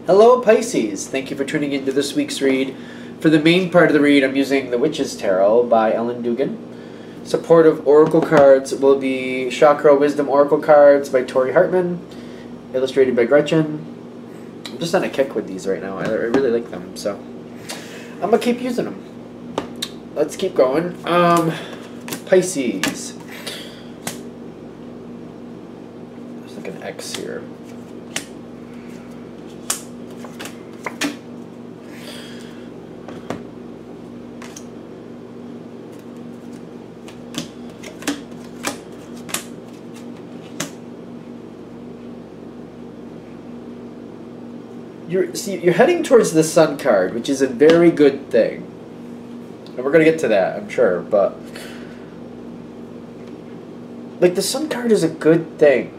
Hello Pisces, thank you for tuning into this week's read. For the main part of the read, I'm using The Witch's Tarot by Ellen Dugan. Supportive Oracle cards will be Chakra Wisdom Oracle cards by Tori Hartman, illustrated by Gretchen. I'm just on a kick with these right now. I really like them, so I'm going to keep using them. Let's keep going. Pisces. There's like an X here. You're heading towards the Sun card, which is a very good thing. And we're going to get to that, I'm sure, but like the Sun card is a good thing.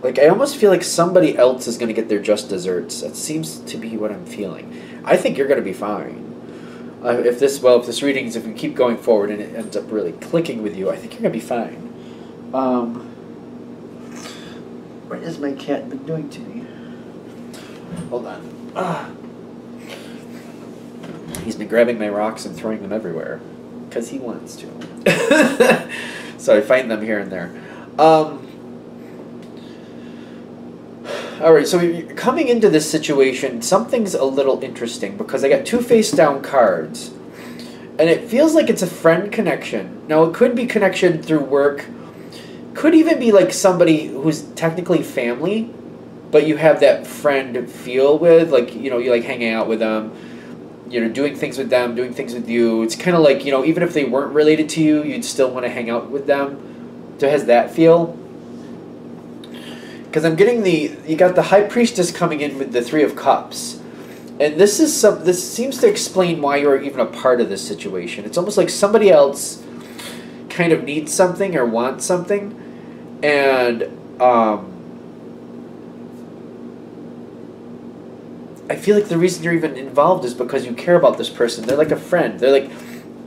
Like I almost feel like somebody else is going to get their just desserts. That seems to be what I'm feeling. I think you're going to be fine. If this reading is, if you keep going forward and it ends up really clicking with you, I think you're going to be fine. What has my cat been doing to me? Hold on. He's been grabbing my rocks and throwing them everywhere. Because he wants to. So I find them here and there. Alright, so you're coming into this situation, something's a little interesting. Because I got two face-down cards. And it feels like it's a friend connection. Now, it could be connection through work. Could even be like somebody who's technically family, but you have that friend feel with, like, you know, you like hanging out with them, you know, doing things with them, doing things with you. It's kind of like, you know, even if they weren't related to you, you'd still want to hang out with them. So it has that feel. Because I'm getting you got the High Priestess coming in with the Three of Cups. And this seems to explain why you're even a part of this situation. It's almost like somebody else kind of needs something or wants something. And I feel like the reason you're even involved is because you care about this person. They're like a friend. They're like,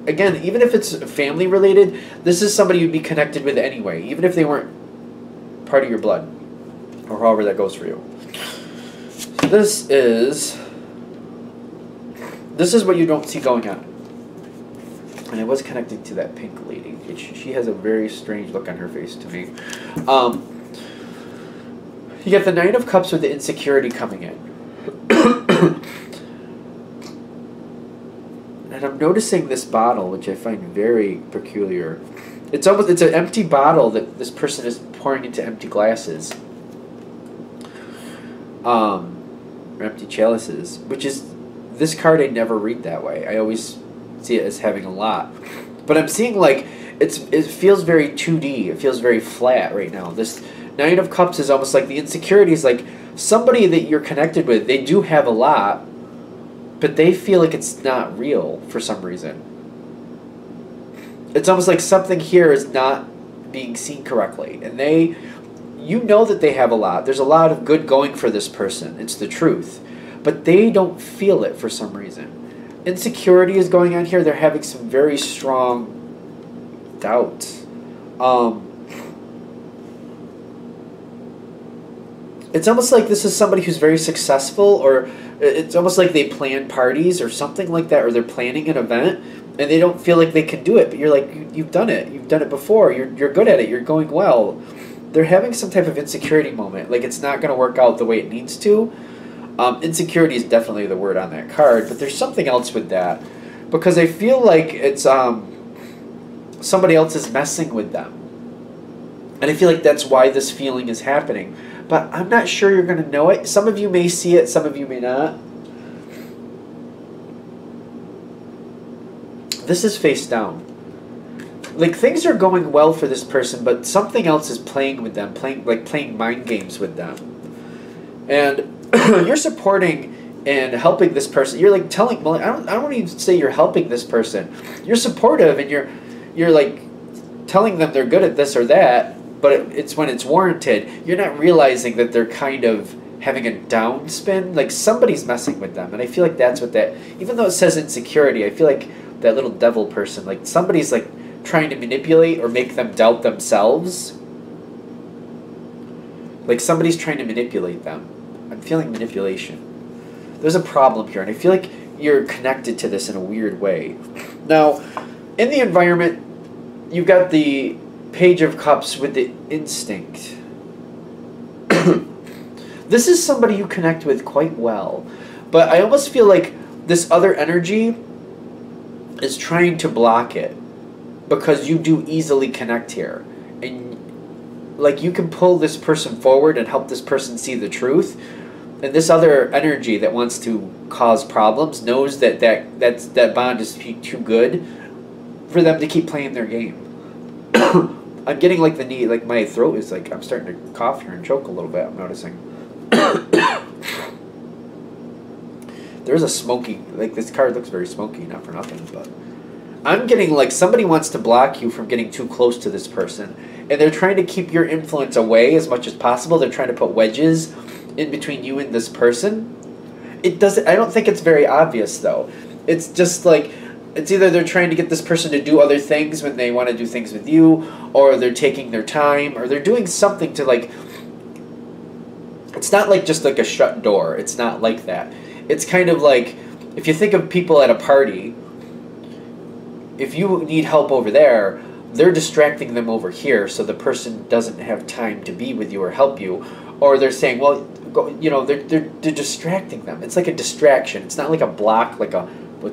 again, even if it's family related, this is somebody you'd be connected with anyway, even if they weren't part of your blood, or however that goes for you. So this is what you don't see going on. And I was connecting to that pink lady, which she has a very strange look on her face to me. You get the Nine of Cups with the insecurity coming in. And I'm noticing this bottle, which I find very peculiar. It's an empty bottle that this person is pouring into empty glasses. Or empty chalices, which is, this card I never read that way. I always see it as having a lot, but I'm seeing like it feels very 2D. It feels very flat right now. This Nine of Cups is almost like the insecurity is like somebody that you're connected with. They do have a lot, but they feel like it's not real for some reason. It's almost like something here is not being seen correctly, and you know that they have a lot. There's a lot of good going for this person. It's the truth, but they don't feel it for some reason. Insecurity is going on here. They're having some very strong doubts. It's almost like this is somebody who's very successful, or it's almost like they plan parties or something like that, or they're planning an event, and they don't feel like they can do it. But you're like, you've done it. You've done it before. You're good at it. You're going well. They're having some type of insecurity moment. Like it's not going to work out the way it needs to. Insecurity is definitely the word on that card, but there's something else with that, because I feel like it's somebody else is messing with them, and I feel like that's why this feeling is happening, but I'm not sure you're going to know it. Some of you may see it, some of you may not. This is face down. Like things are going well for this person, but something else is playing with them, playing mind games with them, and you're supporting and helping this person. You're like telling, well, I don't want to even say you're helping this person. You're supportive, and you're like telling them they're good at this or that, but it's when it's warranted. You're not realizing that they're kind of having a downspin. Like somebody's messing with them, and I feel like that's what that. Even though it says insecurity, I feel like that little devil person, like somebody's like trying to manipulate or make them doubt themselves. Like somebody's trying to manipulate them. I'm feeling manipulation. There's a problem here, and I feel like you're connected to this in a weird way. Now, in the environment, you've got the Page of Cups with the instinct. This is somebody you connect with quite well. But I almost feel like this other energy is trying to block it. Because you do easily connect here. And like you can pull this person forward and help this person see the truth. And this other energy that wants to cause problems knows that that bond is too good for them to keep playing their game. I'm getting like the knee, like my throat is like, I'm starting to cough here and choke a little bit, I'm noticing. There's a smoky, like this card looks very smoky, not for nothing, but I'm getting like somebody wants to block you from getting too close to this person. And they're trying to keep your influence away as much as possible. They're trying to put wedges in between you and this person. It doesn't, I don't think it's very obvious though. It's just like, it's either they're trying to get this person to do other things when they want to do things with you, or they're taking their time, or they're doing something to like, it's not like just like a shut door. It's not like that. It's kind of like, if you think of people at a party, if you need help over there, they're distracting them over here so the person doesn't have time to be with you or help you. Or they're saying, well, go, you know, they're distracting them. It's like a distraction. It's not like a block, like a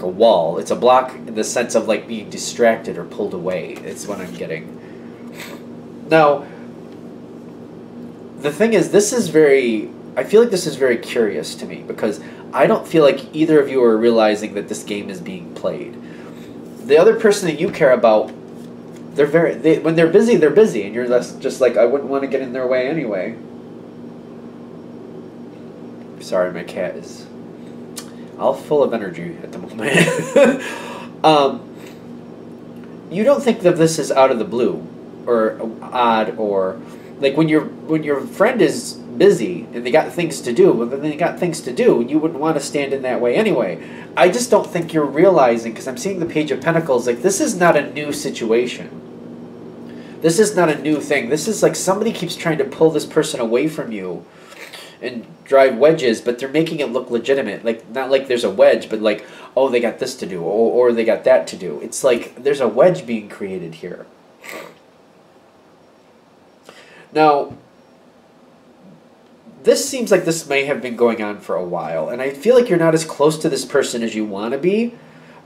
wall. It's a block in the sense of like being distracted or pulled away. It's what I'm getting. Now, the thing is, this is very, I feel like this is very curious to me because I don't feel like either of you are realizing that this game is being played. The other person that you care about, when they're busy, and you're just like, I wouldn't want to get in their way anyway. Sorry, my cat is all full of energy at the moment. You don't think that this is out of the blue or odd, or like when your friend is busy and they got things to do, well, then they got things to do, and you wouldn't want to stand in that way anyway. I just don't think you're realizing, because I'm seeing the Page of Pentacles, like this is not a new situation. This is not a new thing. This is like somebody keeps trying to pull this person away from you and drive wedges, but they're making it look legitimate. Like, not like there's a wedge, but like, oh, they got this to do, or they got that to do. It's like there's a wedge being created here. Now, this seems like this may have been going on for a while, and I feel like you're not as close to this person as you want to be,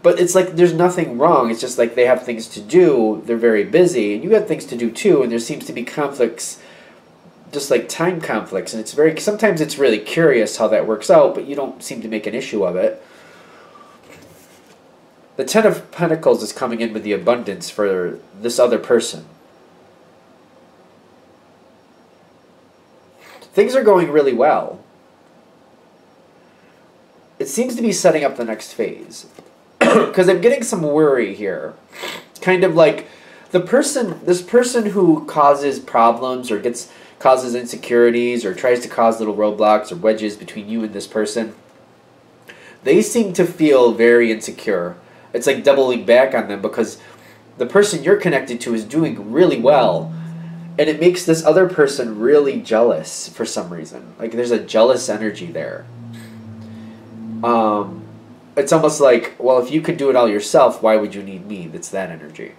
but it's like there's nothing wrong. It's just like they have things to do, they're very busy, and you got things to do too, and there seems to be conflicts, just like time conflicts, and it's very, sometimes it's really curious how that works out, but you don't seem to make an issue of it. The Ten of Pentacles is coming in with the abundance for this other person. Things are going really well. It seems to be setting up the next phase. Because I'm getting some worry here. Kind of like this person who causes problems or causes insecurities or tries to cause little roadblocks or wedges between you and this person, they seem to feel very insecure. It's like doubling back on them because the person you're connected to is doing really well. And it makes this other person really jealous for some reason. Like there's a jealous energy there. It's almost like, well, if you could do it all yourself, why would you need me? That's that energy.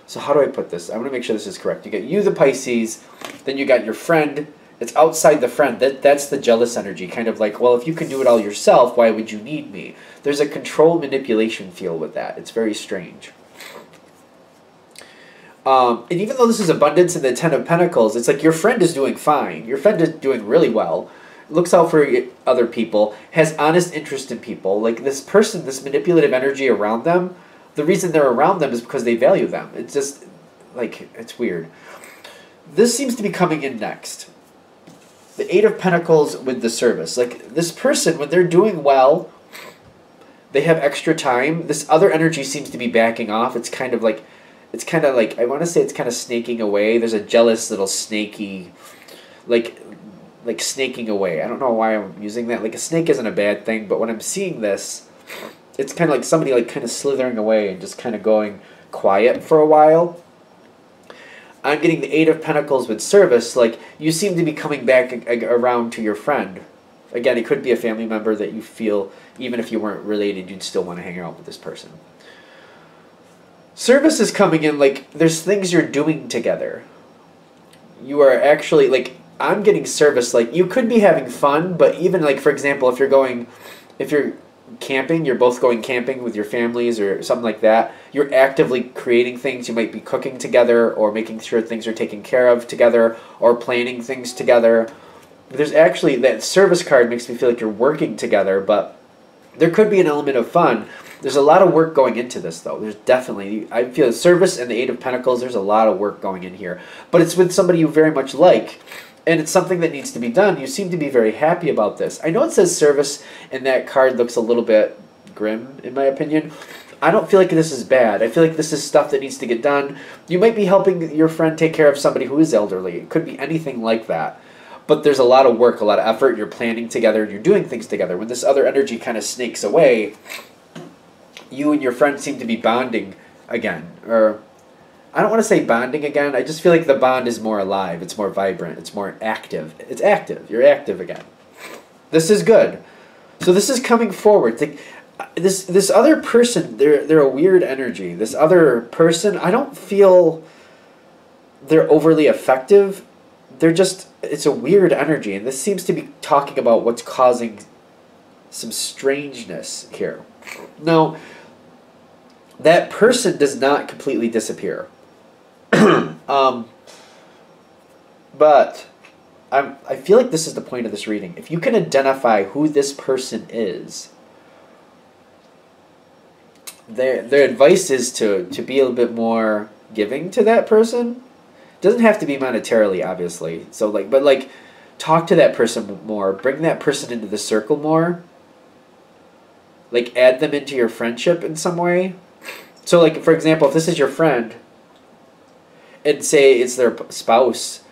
So how do I put this? I want to make sure this is correct. You get you, the Pisces, then you got your friend. It's outside the friend. That's the jealous energy. Kind of like, well, if you can do it all yourself, why would you need me? There's a control manipulation feel with that. It's very strange. And even though this is abundance in the Ten of Pentacles, it's like your friend is doing fine. Your friend is doing really well. Looks out for other people. Has honest interest in people. Like this person, this manipulative energy around them, the reason they're around them is because they value them. It's just, like, it's weird. This seems to be coming in next. The Eight of Pentacles with the service. Like, this person, when they're doing well, they have extra time. This other energy seems to be backing off. It's kind of like, I want to say it's kind of snaking away. There's a jealous little snaky, like snaking away. I don't know why I'm using that. Like a snake isn't a bad thing, but when I'm seeing this, it's kind of like somebody like kind of slithering away and just kind of going quiet for a while. I'm getting the Eight of Pentacles with service. Like, you seem to be coming back around to your friend. Again, it could be a family member that you feel, even if you weren't related, you'd still want to hang out with this person. Service is coming in like there's things you're doing together. You are actually, like, I'm getting service. Like, you could be having fun, but even, like, for example, if you're camping, you're both going camping with your families or something like that, you're actively creating things. You might be cooking together or making sure things are taken care of together or planning things together. There's actually, that service card makes me feel like you're working together, but there could be an element of fun. There's a lot of work going into this, though. There's definitely, I feel service and the Eight of Pentacles, there's a lot of work going in here. But it's with somebody you very much like, and it's something that needs to be done. You seem to be very happy about this. I know it says service, and that card looks a little bit grim, in my opinion. I don't feel like this is bad. I feel like this is stuff that needs to get done. You might be helping your friend take care of somebody who is elderly. It could be anything like that. But there's a lot of work, a lot of effort. You're planning together, and you're doing things together. When this other energy kind of snakes away, you and your friend seem to be bonding again. Or, I don't want to say bonding again. I just feel like the bond is more alive. It's more vibrant. It's more active. It's active. You're active again. This is good. So this is coming forward. Like, this other person, they're a weird energy. This other person, I don't feel they're overly effective. They're just, it's a weird energy, and this seems to be talking about what's causing some strangeness here. Now, that person does not completely disappear. But I feel like this is the point of this reading. If you can identify who this person is, their advice is to be a little bit more giving to that person. Doesn't have to be monetarily, obviously. So, like, but, like, talk to that person more. Bring that person into the circle more. Like, add them into your friendship in some way. So, like, for example, if this is your friend, and say it's their spouse,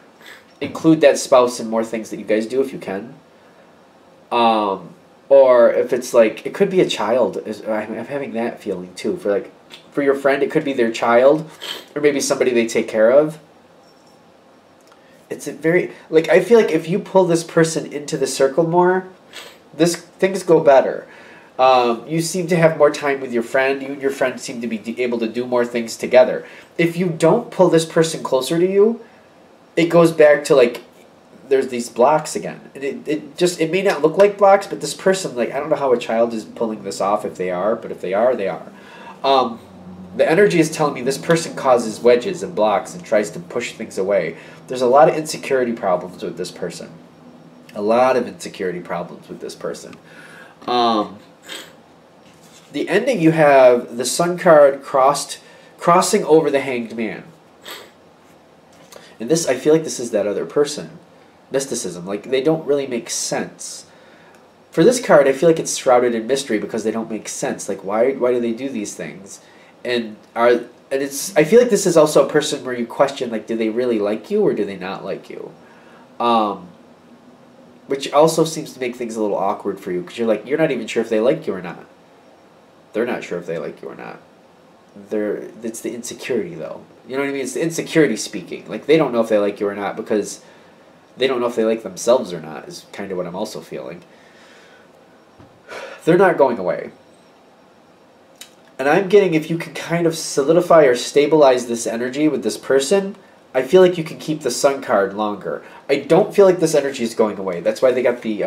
include that spouse in more things that you guys do if you can. Or if it's, like, it could be a child. I'm having that feeling, too. For your friend, it could be their child, or maybe somebody they take care of. It's a very, like, I feel like if you pull this person into the circle more, things go better. You seem to have more time with your friend. You and your friend seem to be able to do more things together. If you don't pull this person closer to you, it goes back to, like, there's these blocks again. And it may not look like blocks, but this person, like, I don't know how a child is pulling this off, if they are, but if they are, they are. The energy is telling me this person causes wedges and blocks and tries to push things away. There's a lot of insecurity problems with this person. A lot of insecurity problems with this person. The ending, you have the Sun card crossing over the Hanged Man. And this, I feel like this is that other person. Mysticism. Like, they don't really make sense. For this card, I feel like it's shrouded in mystery because they don't make sense. Like, why do they do these things? And it's, I feel like this is also a person where you question, like, do they really like you or do they not like you? Which also seems to make things a little awkward for you because you're like, you're not even sure if they like you or not. They're not sure if they like you or not. It's the insecurity, though. You know what I mean? It's the insecurity speaking. Like, they don't know if they like you or not because they don't know if they like themselves or not, is kind of what I'm also feeling. They're not going away. And I'm getting, if you can kind of solidify or stabilize this energy with this person, I feel like you can keep the Sun card longer. I don't feel like this energy is going away. That's why they got the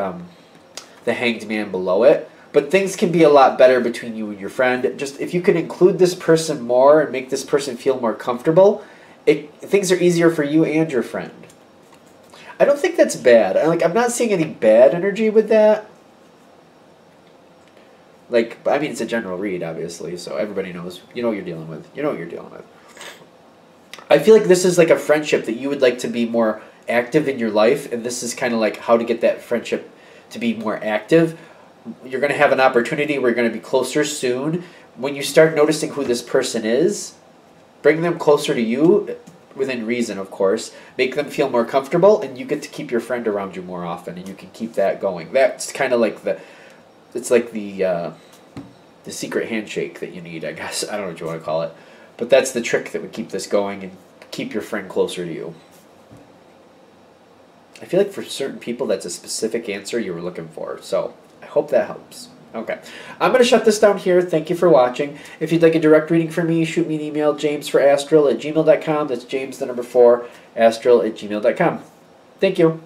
Hanged Man below it. But things can be a lot better between you and your friend. Just if you can include this person more and make this person feel more comfortable, things are easier for you and your friend. I don't think that's bad. I'm not seeing any bad energy with that. Like, I mean, it's a general read, obviously, so everybody knows. You know what you're dealing with. You know what you're dealing with. I feel like this is like a friendship that you would like to be more active in your life, and this is kind of like how to get that friendship to be more active. You're going to have an opportunity where you're going to be closer soon. When you start noticing who this person is, bring them closer to you, within reason, of course. Make them feel more comfortable, and you get to keep your friend around you more often, and you can keep that going. That's kind of like it's like the secret handshake that you need, I guess. I don't know what you want to call it. But that's the trick that would keep this going and keep your friend closer to you. I feel like for certain people that's a specific answer you were looking for. So I hope that helps. Okay. I'm going to shut this down here. Thank you for watching. If you'd like a direct reading from me, shoot me an email, jamesforastral@gmail.com. That's James, the number 4, astral@gmail.com. Thank you.